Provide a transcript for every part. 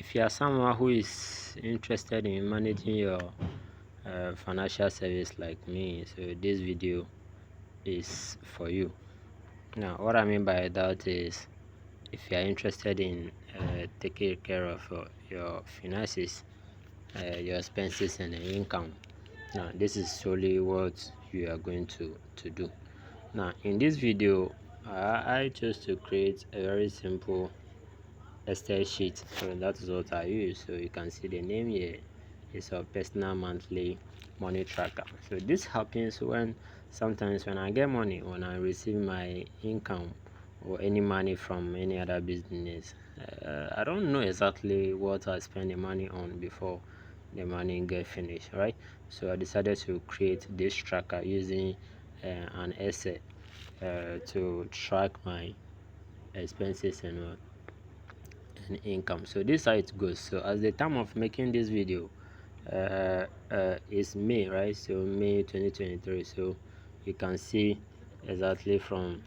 if you are someone who is interested in managing your financial service like me, so this video is for you. Now, what I mean by that is, if you are interested in taking care of your finances, your expenses and income, now this is solely what you are going to do. Now, in this video, I chose to create a very simple Excel sheet, so that is what I use. So you can see the name here is a personal monthly money tracker. So this happens when sometimes when I get money, when I receive my income or any money from any other business, I don't know exactly what I spend the money on before the money get finished, right? So I decided to create this tracker using an Excel to track my expenses and income. So this is how it goes. So at the time of making this video, is May, right? So May 2023. So you can see exactly from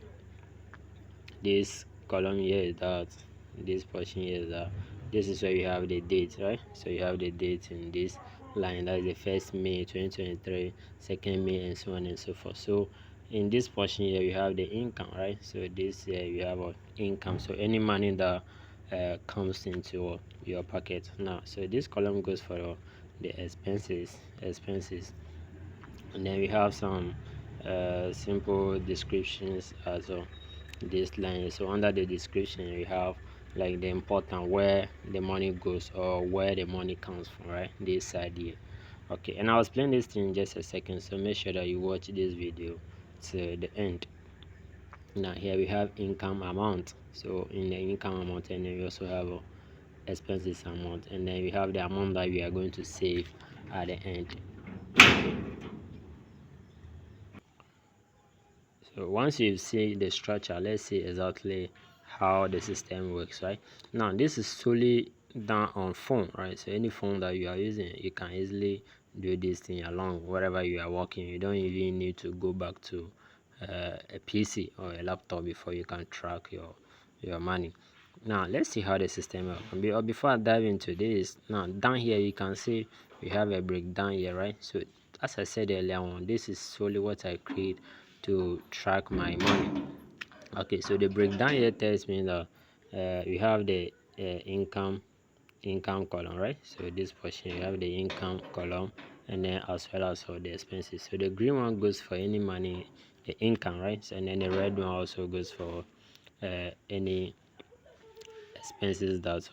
this column here that this portion here that this is where you have the date, right? So you have the date in this line, that is the 1st May 2023, 2nd May, and so on and so forth. So in this portion here you have the income, right? So this here you have income, so any money that comes into your pocket. Now, so this column goes for the expenses, and then we have some simple descriptions as well, this line. So under the description we have like the important where the money goes or where the money comes from, right? This side here. Okay, and I'll explain this thing in just a second, so make sure that you watch this video to the end. Now here we have income amount, so in the income amount, and then we also have expenses amount, and then we have the amount that we are going to save at the end. So once you see the structure, let's see exactly how the system works, right? Now this is solely done on phone, right? So any phone that you are using, you can easily do this thing along wherever you are working. You don't even need to go back to a PC or a laptop before you can track your money. Now let's see how the system works. Before I dive into this, now down here you can see we have a breakdown here, right? So as I said earlier on, this is solely what I create to track my money. Okay, so the breakdown here tells me that we have the income column, right? So this portion you have the income column, and then as well as for the expenses. So the green one goes for any money, the income, right? So, and then the red one also goes for any expenses that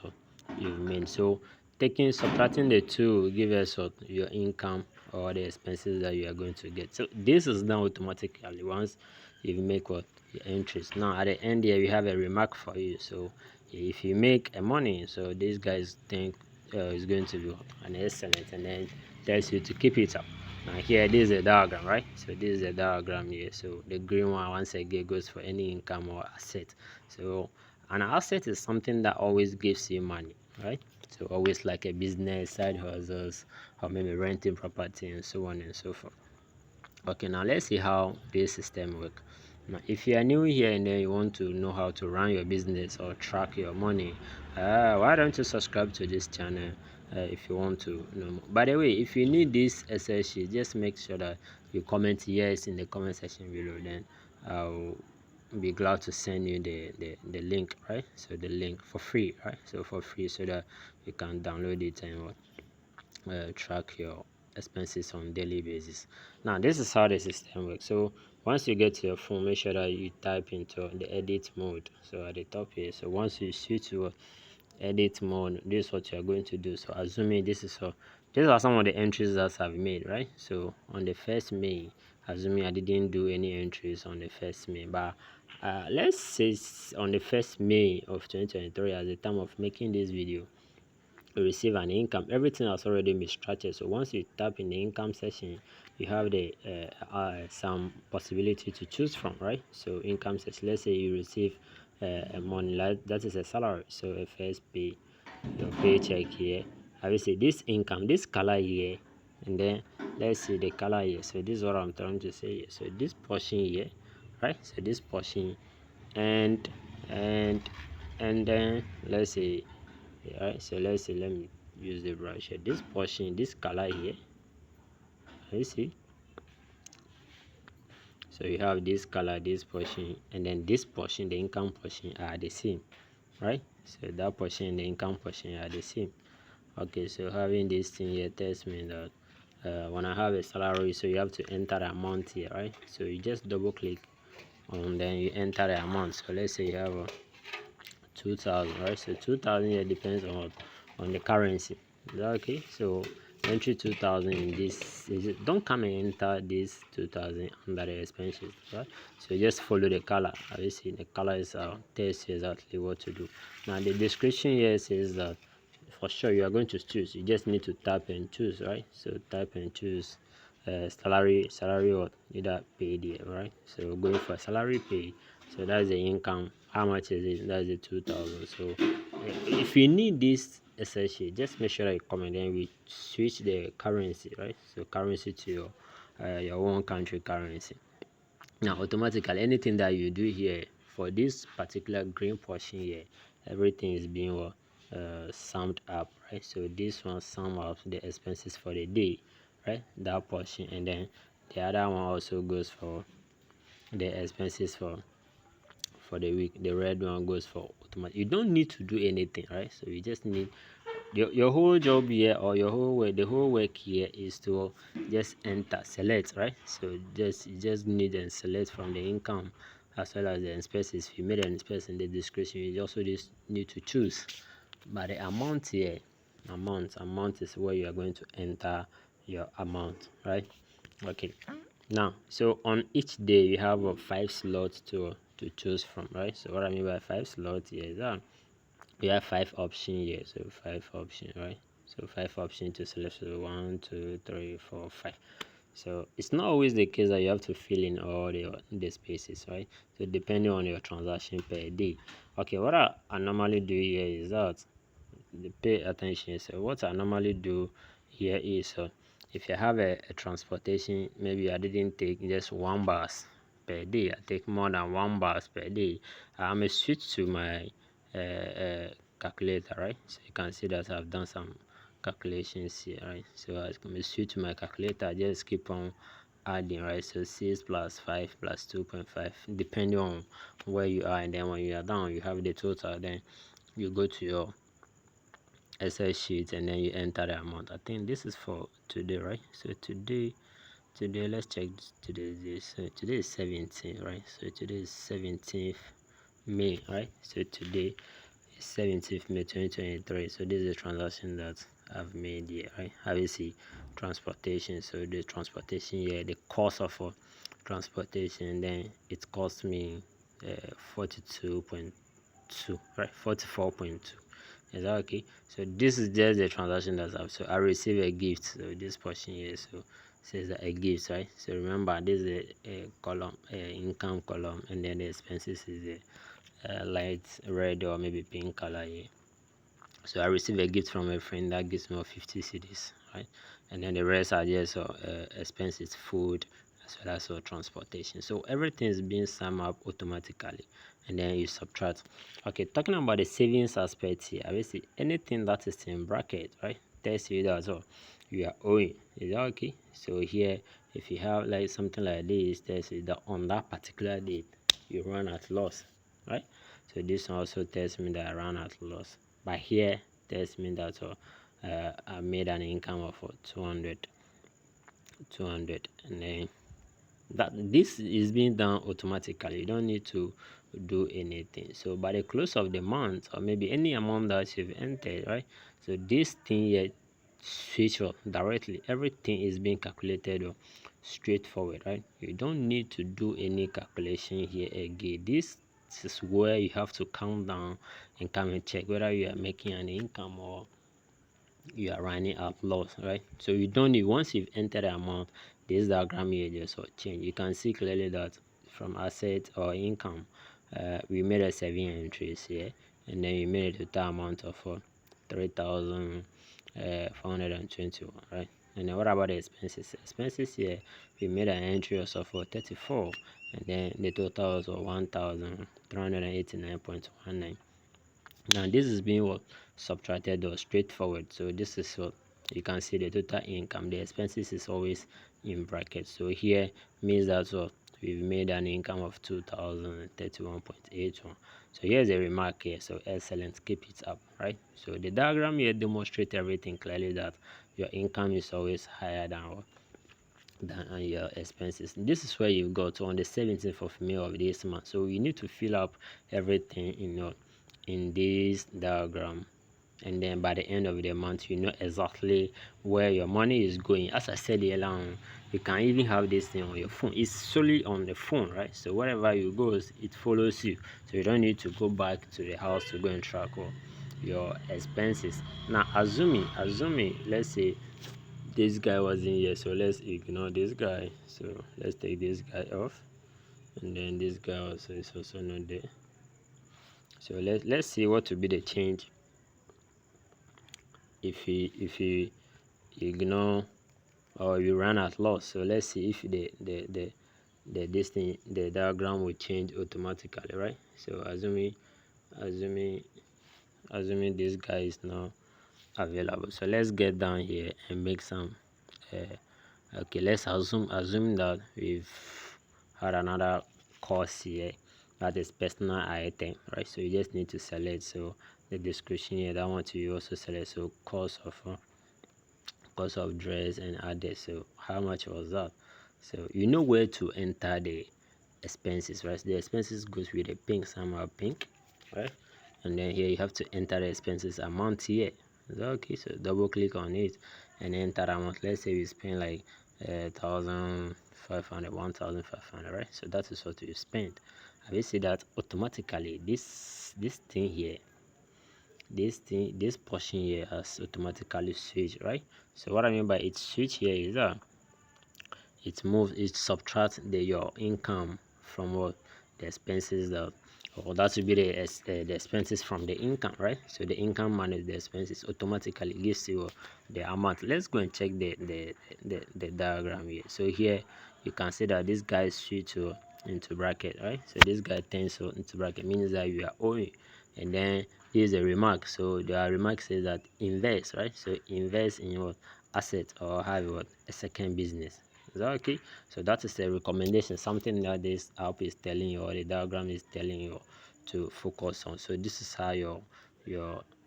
you've made. So subtracting the two will give us your income or the expenses that you are going to get. So this is done automatically once you make your entries. Now at the end here we have a remark for you. So if you make a money, so these guys think is going to be an excellent, and then tells you to keep it up. Now here this is a diagram, right? So this is a diagram here. So the green one once again goes for any income or asset. So an asset is something that always gives you money, right? So always like a business, side hustles, or maybe renting property and so on and so forth. Okay, now let's see how this system works. Now if you are new here and then you want to know how to run your business or track your money, why don't you subscribe to this channel if you want to know more. By the way, if you need this Excel sheet, just make sure that you comment yes in the comment section below, then I'll be glad to send you the link, right? So the link for free, right? So for free, so that you can download it and track your expenses on daily basis. Now this is how the system works. So once you get to your phone, make sure that you type into the edit mode, so at the top here. So once you switch to edit mode, this is what you are going to do. So assuming these are some of the entries that I've made, right? So on the 1st May, assuming I didn't do any entries on the 1st May, but let's say on the 1st May of 2023, at the time of making this video, you receive an income. Everything has already been structured. So once you tap in the income section, you have the some possibility to choose from, right? So income section, let's say you receive money, like that is a salary. So a first pay, your paycheck here, I will say this income, this color here, and then let's see the color here. So this is what I'm trying to say here. So this portion here, right? So this portion, and and then let's say Yeah, right. So let's see, let me use the brush here. This portion, this color here, you see, so you have this color, this portion, and then this portion, the income portion, are the same, right? So that portion and the income portion are the same. Okay, so having this thing here tells me that when I have a salary, so you have to enter the amount here, right? So you just double click and then you enter the amount. So let's say you have 2000, right? So 2000 here depends on the currency. Is that okay? So entry 2000 in this is it, don't come and enter this 2000 under the expenses, right? So you just follow the color. Obviously the color is tells you exactly what to do. Now the description here says that for sure you are going to choose. You just need to tap and choose, right? So type and choose salary or either paid here, right? So going for salary pay. So that's the income. How much is it? That's the 2000. So if you need this Excel sheet, just make sure that you comment, then we switch the currency, right? So currency to your own country currency. Now automatically anything that you do here for this particular green portion here, everything is being summed up, right? So this one sum up the expenses for the day, right? That portion, and then the other one also goes for the expenses for the week. The red one goes for automatic. You don't need to do anything, right? So you just need your whole job here, or your whole work, the whole work here is to just enter, select, right? So you just need and select from the income as well as the expenses. If you made an expense in the description, you also just need to choose. But the amount here, amount is where you are going to enter your amount, right? Okay. Now, so on each day you have 5 slots to choose from, right? So what I mean by 5 slots here is that we have 5 options here. So 5 options, right? So 5 options to select. So 1, 2, 3, 4, 5. So it's not always the case that you have to fill in all the spaces, right? So depending on your transaction per day. Okay, what I normally do here is that pay attention. So what I normally do here is if you have a transportation, maybe I didn't take just 1 bus per day, I take more than 1 bus per day, I may switch to my calculator, right? So you can see that I've done some calculations here, right? So I can switch to my calculator, just keep on adding, right? So 6 plus 5 plus 2.5 depending on where you are, and then when you are done you have the total, then you go to your Excel sheet and then you enter the amount. I think this is for today, right? So today let's check today. So today is 17th, right? So today is 17th May, right? So today is 17th May 2023. So this is the transaction that I've made here, right? Have you see transportation? So the transportation here, the cost of transportation, then it cost me 42.2, right? 44.2. Is that okay? So this is just the transaction that's up. So I receive a gift. So this portion here, so says that a gift, right? So remember, this is a column, income column, and then the expenses is a light red or maybe pink color here. So I receive a gift from a friend that gives me 50 cedis, right? And then the rest are just expenses, food, as well as transportation. So everything is being summed up automatically, and then you subtract. Okay, talking about the savings aspect here, obviously anything that is in bracket, right, tells you that you are owing. Is that okay? So here, if you have like something like this, tells you that on that particular date you run at loss, right? So this also tells me that I ran at loss. But here tells me that I made an income of 200, and then that this is being done automatically. You don't need to do anything. So by the close of the month, or maybe any amount that you've entered, right? So this thing here switch up directly. Everything is being calculated straightforward, right? You don't need to do any calculation here again. This is where you have to count down and come and check whether you are making an income or you are running at loss, right? So you don't need, once you've entered the amount, this diagram here just change. You can see clearly that from asset or income, we made a 7 entries here, and then you made a total amount of 3,421, right? And then what about the expenses? Expenses here, we made an entry also for 34, and then the total was 1,389.19. Now this is being subtracted or straightforward. So this is what you can see, the total income. The expenses is always in brackets. So here means that what we've made an income of 2031.81. So here's a remark here. So excellent, keep it up, right? So the diagram here demonstrates everything clearly, that your income is always higher than what, than your expenses. This is where you got on the 17th of May of this month. So you need to fill up everything in this diagram, and then by the end of the month you know exactly where your money is going. As I said earlier on, you can even have this thing on your phone. It's solely on the phone, right? So wherever you go, it follows you, so you don't need to go back to the house to go and track your expenses. Now assuming let's say this guy wasn't here, so let's ignore this guy. So let's take this guy off, and then this guy also is also not there. So let's see what will be the change if you ignore or you run at loss. So let's see if the diagram will change automatically, right? So assuming this guy is now available. So let's get down here and make some okay, let's assume that we've had another course here, that is personal item, right? So you just need to select, so the description here, that one to you also select, so cost of dress and others. So how much was that? So you know where to enter the expenses, right? The expenses goes with a pink, somehow pink, right? And then here you have to enter the expenses amount here. Is that okay? So double click on it and enter amount. Let's say we spend like 1,500, 1,500, right? So that is what you spend. And we see that automatically this thing here, this portion here has automatically switched, right? So what I mean by it switch here is that it subtracts your income from what the expenses that, or that would be the expenses from the income, right? So the income minus the expenses automatically gives you the amount. Let's go and check the diagram here. So here you can see that this guy switch into bracket, right? So this guy turns into bracket, means that you are owing. And then here's a remark. So the remark says that invest, right? So invest in what asset, or have what a second business. Is that okay? So that is a recommendation, something that this app is telling you, or the diagram is telling you to focus on. So this is how your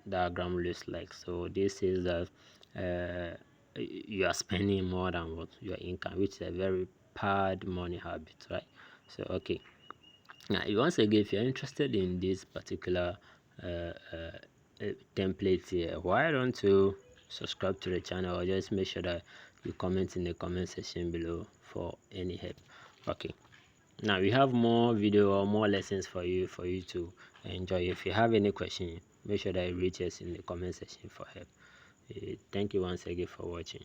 diagram looks like. So this is that you are spending more than what your income, which is a very bad money habit, right? So okay, now once again, if you're interested in this particular template here, why don't you subscribe to the channel, or just make sure that you comment in the comment section below for any help. Okay, now we have more video or more lessons for you to enjoy. If you have any question, make sure that you reach us in the comment section for help. Thank you once again for watching.